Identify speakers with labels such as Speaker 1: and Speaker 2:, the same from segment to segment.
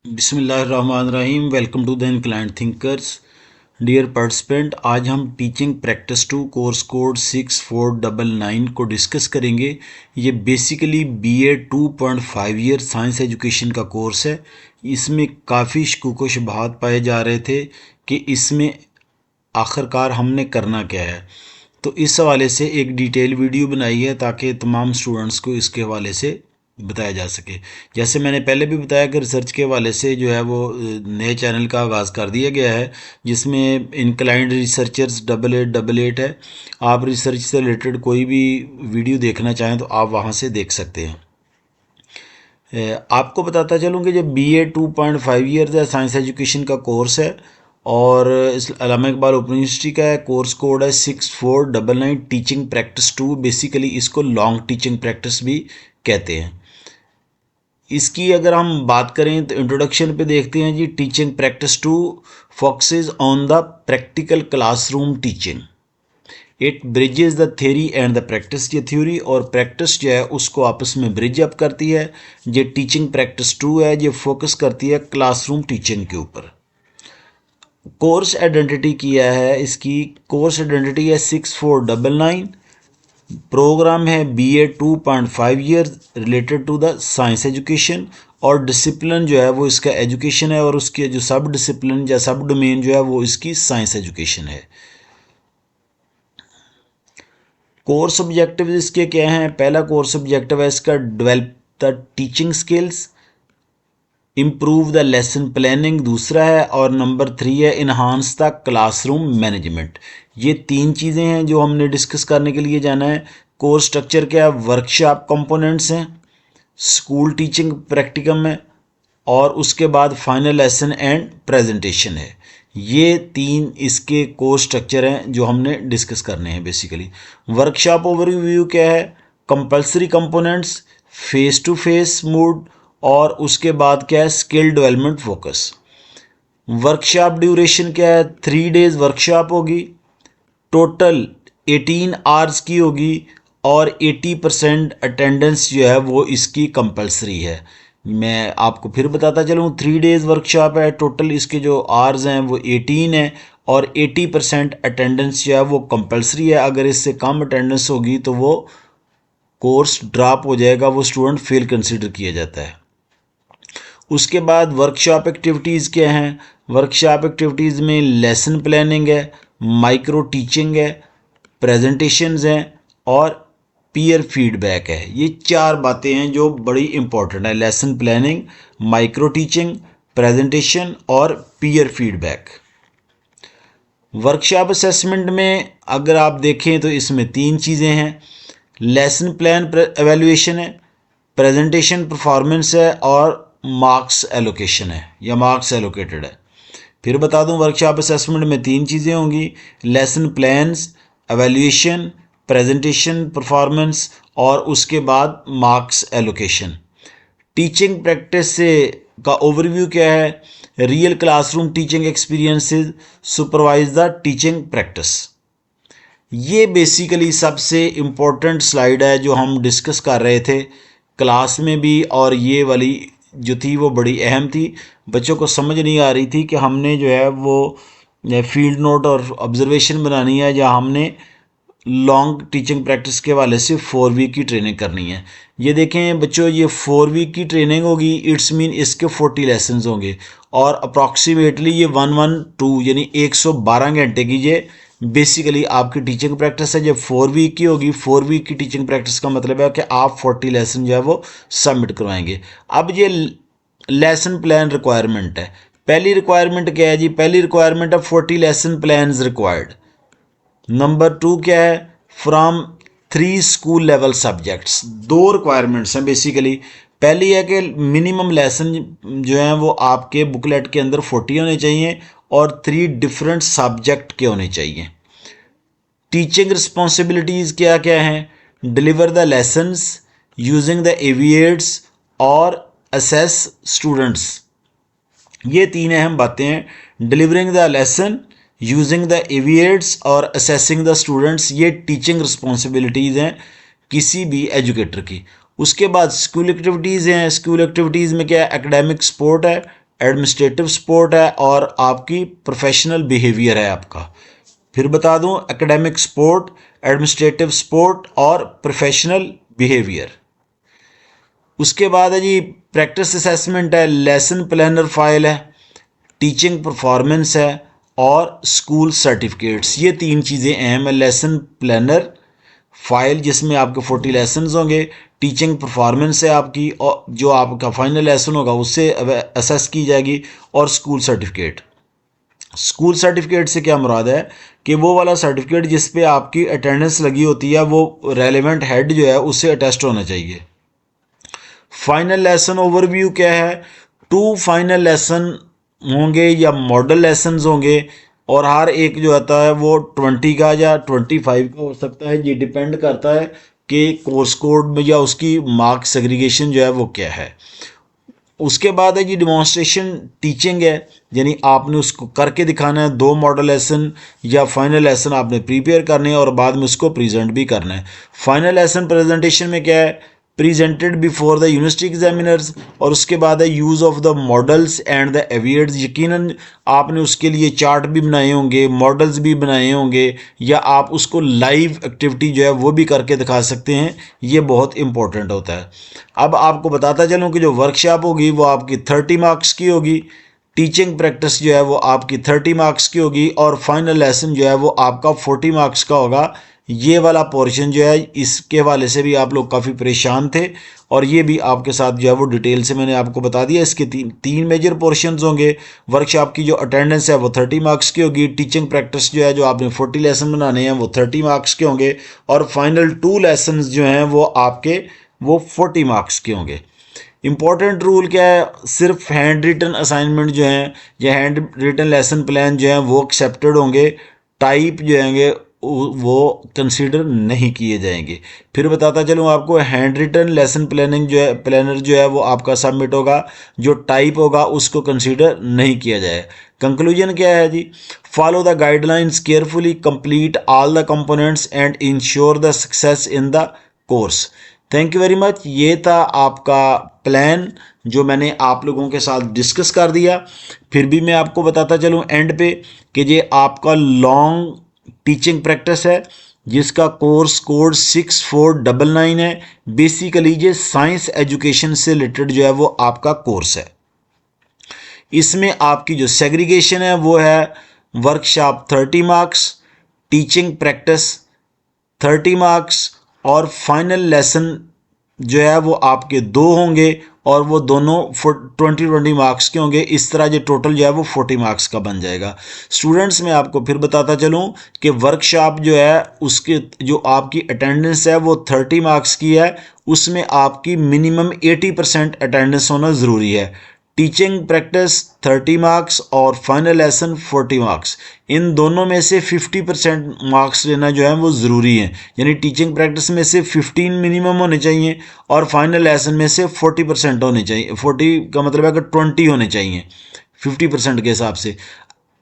Speaker 1: बिस्मिल्लाहिर्रहमानिर्रहीम। Welcome to the inclined thinkers. Dear participant, आज हम टीचिंग प्रैक्टिस 2 कोर्स कोड 6499 को डिस्कस करेंगे। ये basically BA 2.5 year science education का कोर्स है। इसमें काफ़ी शकूक व शुबहात पाए जा रहे थे कि इसमें आखिरकार हमने करना क्या है। तो इस हवाले से एक डिटेल वीडियो बनाई है ताकि तमाम स्टूडेंट्स को इसके हवाले से बताया जा सके। जैसे मैंने पहले भी बताया कि रिसर्च के हवाले से जो है वो नए चैनल का आगाज़ कर दिया गया है, जिसमें इनक्लाइंड रिसर्चर्स 8888 है। आप रिसर्च से रिलेटेड कोई भी वीडियो देखना चाहें तो आप वहाँ से देख सकते हैं। आपको बताता चलूँ कि जो BA 2.5 ईयर्स है साइंस एजुकेशन का कोर्स है और इस अल्लामा इकबाल ओपन यूनिवर्सिटी का है। कोर्स कोड है 6499 टीचिंग प्रैक्टिस 2। बेसिकली इसको लॉन्ग टीचिंग प्रैक्टिस भी कहते हैं। इसकी अगर हम बात करें तो इंट्रोडक्शन पे देखते हैं जी। Teaching practice 2 focuses on the practical classroom teaching. It bridges the theory and the practice. ये थ्योरी और प्रैक्टिस जो है उसको आपस में ब्रिज अप करती है। ये टीचिंग प्रैक्टिस 2 है, ये फोकस करती है क्लासरूम टीचिंग के ऊपर। कोर्स आइडेंटिटी किया है इसकी। कोर्स आइडेंटिटी है 6499। प्रोग्राम है BA 2.5 year related to the science education और डिसिप्लिन जो है वो इसका एजुकेशन है और उसके जो सब डिसिप्लिन या सब डोमेन जो है वो इसकी साइंस एजुकेशन है। कोर्स ऑब्जेक्टिव इसके क्या हैं? पहला कोर्स ऑब्जेक्टिव है इसका develop the teaching skills, improve the lesson planning दूसरा है, और नंबर 3 है इन्हांस द क्लासरूम मैनेजमेंट। ये तीन चीज़ें हैं जो हमने डिस्कस करने के लिए जाना है। कोर्स स्ट्रक्चर क्या है? वर्कशॉप कंपोनेंट्स हैं, स्कूल टीचिंग प्रैक्टिकम है और उसके बाद फाइनल लेसन एंड प्रेजेंटेशन है। ये तीन इसके कोर्स स्ट्रक्चर हैं जो हमने डिस्कस करने हैं। बेसिकली वर्कशॉप ओवरव्यू क्या है? Compulsory components, face to face mode और उसके बाद क्या है? Skill development focus. Workshop duration क्या है? 3 डेज वर्कशॉप होगी, टोटल 18 आवर्स की होगी और 80% अटेंडेंस जो है वो इसकी कंपलसरी है। मैं आपको फिर बताता चलूँ, 3 डेज वर्कशॉप है, टोटल इसके जो आवर्स हैं वो 18 है और 80% अटेंडेंस जो है वो कंपलसरी है। अगर इससे कम अटेंडेंस होगी तो वो कोर्स ड्रॉप हो जाएगा, वो स्टूडेंट फेल कंसिडर किया जाता है। उसके बाद वर्कशॉप एक्टिविटीज़ क्या हैं? वर्कशॉप एक्टिविटीज़ में लेसन प्लानिंग है, माइक्रो टीचिंग है, प्रेजेंटेशंस हैं और पीयर फीडबैक है। ये 4 बातें हैं जो बड़ी इंपॉर्टेंट है। Lesson planning, micro teaching, presentation और पीयर फीडबैक। वर्कशॉप असेसमेंट में अगर आप देखें तो इसमें 3 चीज़ें हैं। लेसन प्लान एवेल्युएशन है, प्रेजेंटेशन परफॉर्मेंस है और मार्क्स एलोकेशन है या मार्क्स एलोकेटेड है। फिर बता दूं, वर्कशॉप असेसमेंट में 3 चीज़ें होंगी: lesson plans, evaluation, presentation performance और उसके बाद मार्क्स एलोकेशन। टीचिंग प्रैक्टिस से का ओवरव्यू क्या है? Real classroom teaching experiences, supervise the teaching practice. ये बेसिकली सबसे इम्पोर्टेंट स्लाइड है जो हम डिस्कस कर रहे थे क्लास में भी, और ये वाली जो थी वो बड़ी अहम थी। बच्चों को समझ नहीं आ रही थी कि हमने जो है वो फील्ड नोट और ऑब्जर्वेशन बनानी है या हमने लॉन्ग टीचिंग प्रैक्टिस के वाले से 4 वीक की ट्रेनिंग करनी है। ये देखें बच्चों, ये 4 वीक की ट्रेनिंग होगी। इट्स मीन इसके 40 लेसन्स होंगे और अप्रॉक्सीमेटली ये 112 यानी 112 घंटे की ये बेसिकली आपकी टीचिंग प्रैक्टिस है। जब 4 वीक की होगी, 4 वीक की टीचिंग प्रैक्टिस का मतलब है कि आप 40 लेसन जो है वो सबमिट करवाएंगे। अब ये लेसन प्लान रिक्वायरमेंट है। पहली रिक्वायरमेंट क्या है जी? पहली रिक्वायरमेंट है 40 लेसन प्लान रिक्वायर्ड। नंबर 2 क्या है? From 3 school level subjects. 2 requirements हैं बेसिकली। पहली है कि मिनिमम लेसन जो हैं वो आपके बुकलेट के अंदर 40 होने चाहिए और 3 डिफरेंट सब्जेक्ट के होने चाहिए। टीचिंग रिस्पॉन्सिबिलिटीज़ क्या क्या हैं? Deliver the lessons using the AV aids और असेस स्टूडेंट्स। ये 3 अहम बातें हैं। Delivering the lesson, using the AV aids और असेसिंग द स्टूडेंट्स। ये टीचिंग रिस्पॉन्सिबिलिटीज़ हैं किसी भी एजुकेटर की। उसके बाद स्कूल एक्टिविटीज़ हैं। स्कूल एक्टिविटीज़ में क्या है? एकेडमिक सपोर्ट है, एडमिनिस्ट्रेटिव सपोर्ट है और आपकी प्रोफेशनल बिहेवियर है आपका। फिर बता दूं, एकेडमिक सपोर्ट, एडमिनिस्ट्रेटिव सपोर्ट और प्रोफेशनल बिहेवियर। उसके बाद है जी प्रैक्टिस असेसमेंट है, लेसन प्लानर फाइल है, टीचिंग परफॉर्मेंस है और स्कूल सर्टिफिकेट्स। ये 3 चीज़ें अहम है। लेसन प्लानर फाइल जिसमें आपके 40 लेसन्स होंगे, टीचिंग परफॉर्मेंस है आपकी और जो आपका फाइनल लेसन होगा उससे असेस की जाएगी, और स्कूल सर्टिफिकेट। स्कूल सर्टिफिकेट से क्या मुराद है कि वो वाला सर्टिफिकेट जिस पे आपकी अटेंडेंस लगी होती है वो रेलेवेंट हेड जो है उससे अटेस्ट होना चाहिए। फाइनल लेसन ओवरव्यू क्या है, 2 फाइनल लेसन होंगे या मॉडल लेसन्स होंगे, और हर एक जो आता है वो 20 का या 25 का हो सकता है। ये डिपेंड करता है कि कोर्स कोड में या उसकी मार्क सेग्रीगेशन जो है वो क्या है। उसके बाद है जी डिमॉन्स्ट्रेशन टीचिंग है, यानी आपने उसको करके दिखाना है। 2 मॉडल लेसन या फाइनल लेसन आपने प्रिपेयर करने हैं और बाद में उसको प्रेजेंट भी करना है। फाइनल लेसन प्रेजेंटेशन में क्या है, presented before the university examiners, और उसके बाद है use of the models and the AV aids. यकीनन आपने उसके लिए चार्ट भी बनाए होंगे, मॉडल्स भी बनाए होंगे, या आप उसको लाइव एक्टिविटी जो है वो भी करके दिखा सकते हैं। ये बहुत इंपॉर्टेंट होता है। अब आपको बताता चलूँ कि जो वर्कशॉप होगी वो आपकी 30 मार्क्स की होगी, टीचिंग प्रैक्टिस जो है वो आपकी 30 मार्क्स की होगी, और फाइनल लेसन जो है वो आपका 40 मार्क्स का होगा। ये वाला पोर्शन जो है इसके हवाले से भी आप लोग काफ़ी परेशान थे, और ये भी आपके साथ जो है वो डिटेल से मैंने आपको बता दिया। इसके तीन मेजर पोर्शंस होंगे। वर्कशॉप की जो अटेंडेंस है वो 30 मार्क्स की होगी, टीचिंग प्रैक्टिस जो है जो आपने 40 लेसन बनाने हैं वो 30 मार्क्स के होंगे, और फाइनल 2 लेसन जो हैं वो आपके वो 40 मार्क्स के होंगे। इंपॉर्टेंट रूल क्या है, सिर्फ हैंड रिटन असाइनमेंट जो हैं या हैंड रिटन लेसन प्लान जो हैं वो एक्सेप्टेड होंगे, टाइप जो होंगे वो कंसीडर नहीं किए जाएंगे। फिर बताता चलूँ आपको, हैंड रिटन लेसन प्लानिंग जो है प्लानर जो है वो आपका सबमिट होगा, जो टाइप होगा उसको कंसीडर नहीं किया जाए। कंक्लूजन क्या है जी, follow the guidelines carefully, complete all the components and ensure the success in the course. Thank you very much. ये था आपका प्लान जो मैंने आप लोगों के साथ डिस्कस कर दिया। फिर भी मैं आपको बताता चलूँ एंड पे कि ये आपका लॉन्ग टीचिंग प्रैक्टिस है जिसका कोर्स कोड 6499 है। बेसिकली ये साइंस एजुकेशन से रिलेटेड जो है वो आपका कोर्स है। इसमें आपकी जो सेग्रीगेशन है वो है workshop 30 marks, teaching practice 30 marks, और फाइनल लेसन जो है वो आपके 2 होंगे, और वो दोनों 20 मार्क्स के होंगे। इस तरह जो टोटल जो है वो 40 मार्क्स का बन जाएगा। स्टूडेंट्स मैं आपको फिर बताता चलूँ कि वर्कशॉप जो है उसके जो आपकी अटेंडेंस है वो 30 मार्क्स की है, उसमें आपकी मिनिमम 80% अटेंडेंस होना ज़रूरी है। टीचिंग प्रैक्टिस 30 मार्क्स और फाइनल लेसन 40 मार्क्स, इन दोनों में से 50% मार्क्स लेना जो है वो ज़रूरी है। यानी टीचिंग प्रैक्टिस में से 15 मिनिमम होने चाहिए और फाइनल लेसन में से 40% होने चाहिए। 40 का मतलब है कि 20 होने चाहिए 50% के हिसाब से,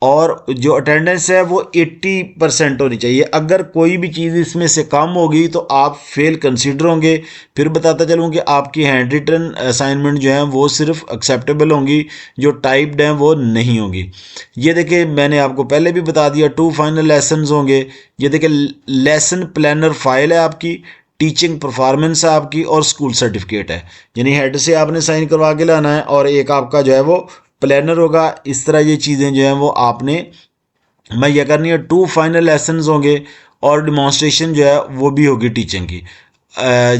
Speaker 1: और जो अटेंडेंस है वो 80% होनी चाहिए। अगर कोई भी चीज़ इसमें से कम होगी तो आप फेल कंसीडर होंगे। फिर बताता चलूँ कि आपकी हैंड रिटन असाइनमेंट जो है वो सिर्फ एक्सेप्टेबल होंगी, जो टाइप्ड हैं वो नहीं होंगी। ये देखिए मैंने आपको पहले भी बता दिया 2 फाइनल लेसन्स होंगे। ये देखिए लेसन प्लानर फाइल है आपकी, टीचिंग परफॉर्मेंस है आपकी, और स्कूल सर्टिफिकेट है। यानी हेड से आपने साइन करवा के लाना है, और एक आपका जो है वो प्लानर होगा। इस तरह ये चीज़ें जो हैं वो आपने मुहैया करनी है। 2 फाइनल लेसन्स होंगे और डिमॉन्स्ट्रेशन जो है वो भी होगी टीचिंग की।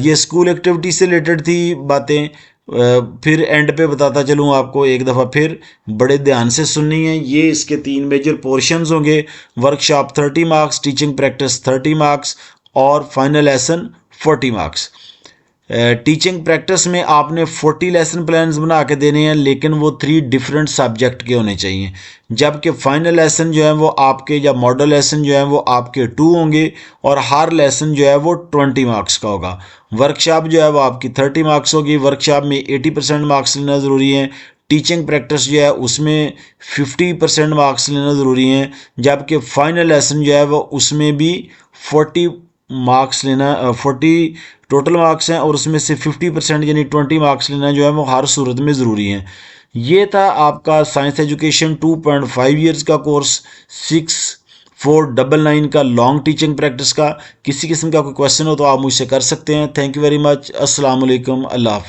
Speaker 1: ये स्कूल एक्टिविटी से रिलेटेड थी बातें। फिर एंड पे बताता चलूँ आपको एक दफ़ा फिर, बड़े ध्यान से सुननी है। ये इसके 3 मेजर पोर्शंस होंगे। Workshop 30 marks, teaching practice 30 marks, और final lesson 40 marks. Teaching practice में आपने 40 लेसन प्लान्स बना के देने हैं, लेकिन वो 3 डिफरेंट सब्जेक्ट के होने चाहिए। जबकि फाइनल लेसन जो है वो आपके, या मॉडल लेसन जो है वो आपके 2 होंगे, और हर लेसन जो है वो 20 मार्क्स का होगा। वर्कशॉप जो है वो आपकी 30 मार्क्स होगी। वर्कशॉप में 80% मार्क्स लेना ज़रूरी है। टीचिंग प्रैक्टिस जो है उसमें 50% मार्क्स लेना ज़रूरी है, जबकि फाइनल लेसन जो है वो उसमें भी 40 मार्क्स लेना 40 टोटल मार्क्स हैं और उसमें से 50% यानी 20 मार्क्स लेना जो है वो हर सूरत में ज़रूरी है। ये था आपका साइंस एजुकेशन 2.5 ईयर्स का कोर्स, 6499 का लॉन्ग टीचिंग प्रैक्टिस का। किसी किस्म का कोई क्वेश्चन हो तो आप मुझसे कर सकते हैं। Thank you very much. अस्सलाम वालेकुम। अल्लाह हाफ़िज़।